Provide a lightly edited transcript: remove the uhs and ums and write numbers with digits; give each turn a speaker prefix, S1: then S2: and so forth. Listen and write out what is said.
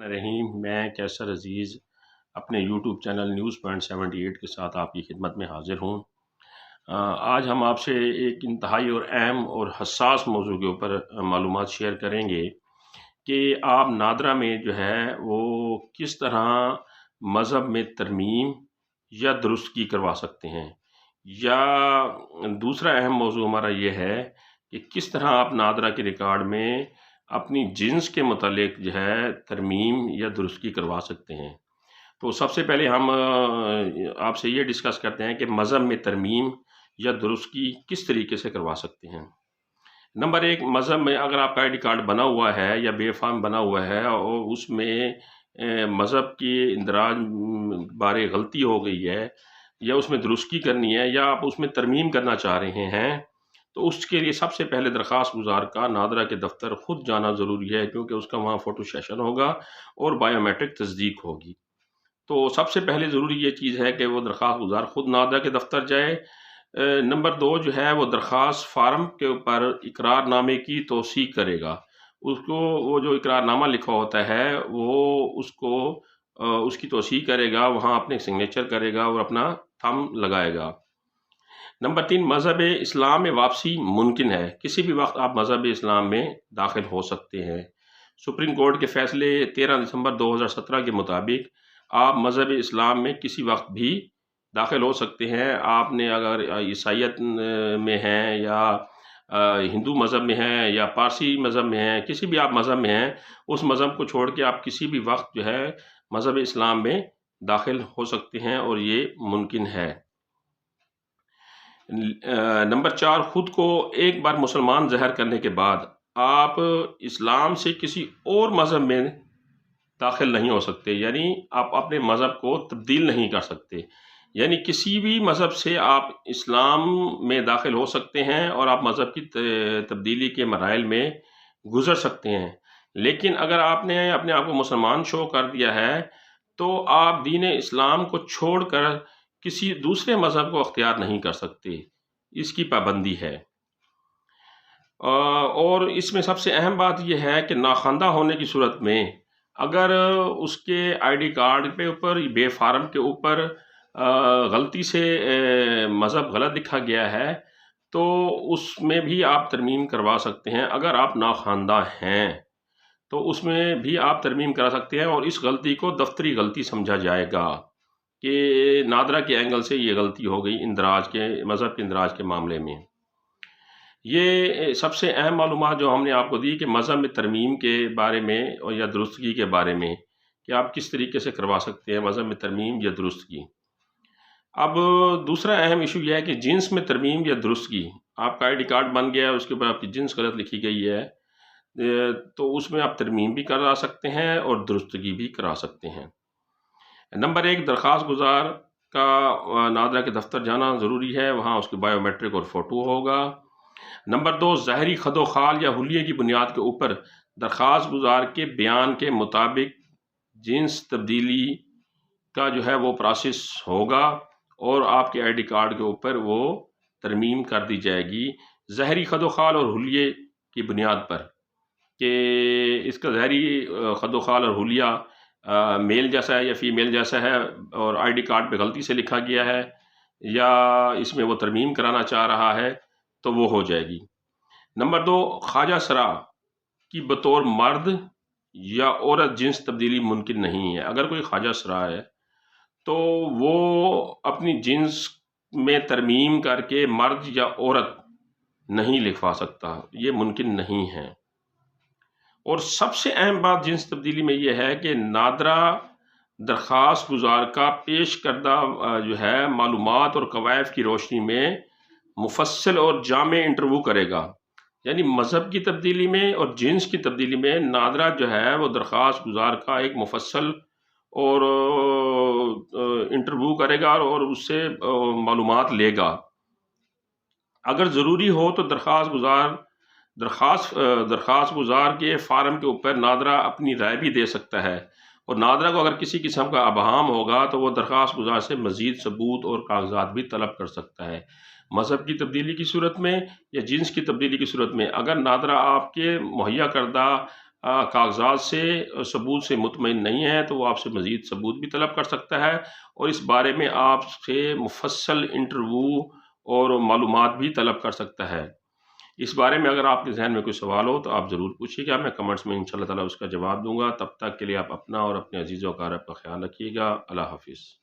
S1: रहीम मैं कैसर अजीज़ अपने YouTube channel news point 78 के साथ आपकी खिदमत में हाजिर हूँ। आज हम आपसे एक इंतहाई और अहम और हसास मौजू के ऊपर मालूमात शेयर करेंगे कि आप नादरा में जो है वो किस तरह मज़हब में तरमीम या दुरुस्तगी करवा सकते हैं, या दूसरा अहम मौजू हमारा ये है कि किस तरह आप नादरा के रिकॉर्ड में अपनी जिन्स के मुतालिक जो है तरमीम या दुरुस्तगी करवा सकते हैं। तो सबसे पहले हम आपसे ये डिस्कस करते हैं कि मज़हब में तरमीम या दुरुस्तगी किस तरीके से करवा सकते हैं। नंबर एक, मज़हब में अगर आपका आईडी कार्ड बना हुआ है या बेफाम बना हुआ है और उसमें मज़हब की इंदराज बारे गलती हो गई है या उसमें दुरुस्तगी करनी है या आप उसमें तरमीम करना चाह रहे हैं, तो उसके लिए सबसे पहले दरख्वास्त गुजार का नादरा के दफ्तर खुद जाना ज़रूरी है, क्योंकि उसका वहाँ फ़ोटो सेशन होगा और बायोमेट्रिक तस्दीक होगी। तो सबसे पहले ज़रूरी ये चीज़ है कि वो दरख्वास्त गुजार खुद नादरा के दफ्तर जाए। नंबर 2 जो है वो दरख्वास्त फार्म के ऊपर इकरारनामे की तौसीक करेगा। उसको वो जो इकरारनामा लिखा होता है वो उसको उसकी तौसीक करेगा, वहाँ अपने सिग्नेचर करेगा और अपना थंब लगाएगा। नंबर 3, मज़हब इस्लाम में वापसी मुमकिन है। किसी भी वक्त आप मज़हब इस्लाम में दाखिल हो सकते हैं। सुप्रीम कोर्ट के फैसले 13 दिसंबर 2017 के मुताबिक आप मज़हब इस्लाम में किसी वक्त भी दाखिल हो सकते हैं। आपने अगर ईसाइयत में हैं या हिंदू मज़हब में हैं या पारसी मज़हब में हैं, किसी भी आप मज़हब में हैं, उस मज़हब को छोड़ के आप किसी भी वक्त जो है मज़हब इस्लाम में दाखिल हो सकते हैं और ये मुमकिन है। नंबर 4, ख़ुद को एक बार मुसलमान ज़हर करने के बाद आप इस्लाम से किसी और मज़हब में दाखिल नहीं हो सकते, यानी आप अपने मज़हब को तब्दील नहीं कर सकते। यानी किसी भी मज़हब से आप इस्लाम में दाखिल हो सकते हैं और आप मज़हब की तब्दीली के मराइल में गुज़र सकते हैं। लेकिन अगर आपने अपने आप को मुसलमान शो कर दिया है, तो आप दीन इस्लाम को छोड़कर किसी दूसरे मज़हब को अख्तियार नहीं कर सकते, इसकी पाबंदी है। और इसमें सबसे अहम बात यह है कि नाख़्वानदा होने की सूरत में अगर उसके आईडी कार्ड पे ऊपर बेफार्म के ऊपर गलती से मज़हब गलत लिखा गया है, तो उसमें भी आप तरमीम करवा सकते हैं। अगर आप नाख़्वानदा हैं तो उसमें भी आप तरमीम करा सकते हैं और इस गलती को दफ्तरी गलती समझा जाएगा कि नादरा के एंगल से ये गलती हो गई इंदराज के मज़हब के इंदराज के मामले में। ये सबसे अहम मालूमात जो हमने आपको दी कि मज़हब में तरमीम के बारे में और या दुरुस्तगी के बारे में कि आप किस तरीके से करवा सकते हैं मज़हब में तरमीम या दुरुस्तगी। अब दूसरा अहम इशू यह है कि जिन्स में तरमीम या दुरुस्तगी। आपका आईडी कार्ड बन गया है, उसके ऊपर आपकी जिन्स गलत लिखी गई है, तो उसमें आप तरमीम भी करा सकते हैं और दुरुस्तगी भी करा सकते हैं। नंबर 1, दरख्वास्त गुजार का नादरा के दफ्तर जाना ज़रूरी है, वहाँ उसकी बायोमेट्रिक और फ़ोटो होगा। नंबर 2, ज़ाहरी खदोखाल या हुलिये की बुनियाद के ऊपर दरख्वास्त गुजार के बयान के मुताबिक जिन्स तब्दीली का जो है वो प्रोसेस होगा और आपके आईडी कार्ड के ऊपर वो तरमीम कर दी जाएगी ज़ाहरी खदोखाल और हुलिये की बुनियाद पर, कि इसका ज़ाहरी खदोखाल और हुलिया मेल जैसा है या फीमेल जैसा है और आईडी कार्ड पे गलती से लिखा गया है या इसमें वो तरमीम कराना चाह रहा है, तो वो हो जाएगी। नंबर 2, ख्वाजा सरा की बतौर मर्द या औरत जिन्स तब्दीली मुमकिन नहीं है। अगर कोई ख्वाजा सरा है तो वो अपनी जिन्स में तरमीम करके मर्द या औरत नहीं लिखवा सकता, ये मुमकिन नहीं है। और सबसे अहम बात जिन्स तब्दीली में ये है कि नादरा दरख्वास्त गुजार का पेश करदा जो है मालूमात और कवायद की रोशनी में मुफस्सल और जामे इंटरव्यू करेगा। यानी मज़हब की तब्दीली में और जिन्स की तब्दीली में नादरा जो है वो दरख्वास्त गुजार का एक मुफस्सल और इंटरव्यू करेगा और उससे मालूमात लेगा। अगर ज़रूरी हो तो दरख्वास्त गुजार के फ़ार्म के ऊपर नादरा अपनी राय भी दे सकता है और नादरा को अगर किसी किस्म का अबहाम होगा तो वो दरख्वास्त गुजार से मज़ीद सबूत और कागजात भी तलब कर सकता है। मज़हब की तब्दीली की सूरत में या जिन्स की तब्दीली की सूरत में अगर नादरा आपके मुहैया करदा کاغذات سے ثبوت سے مطمئن نہیں ہے تو وہ آپ سے مزید ثبوت بھی طلب کر سکتا ہے، اور اس بارے میں آپ سے مفصل انٹرویو اور معلومات بھی طلب کر سکتا ہے۔ اس بارے میں اگر آپ کے ذہن میں کوئی سوال ہو تو آپ ضرور پوچھیے گا، میں کمنٹس میں انشاءاللہ تعالیٰ اس کا جواب دوں گا۔ تب تک کے لیے آپ اپنا اور اپنے عزیز و اقارب کا خیال رکھیے گا۔ اللہ حافظ۔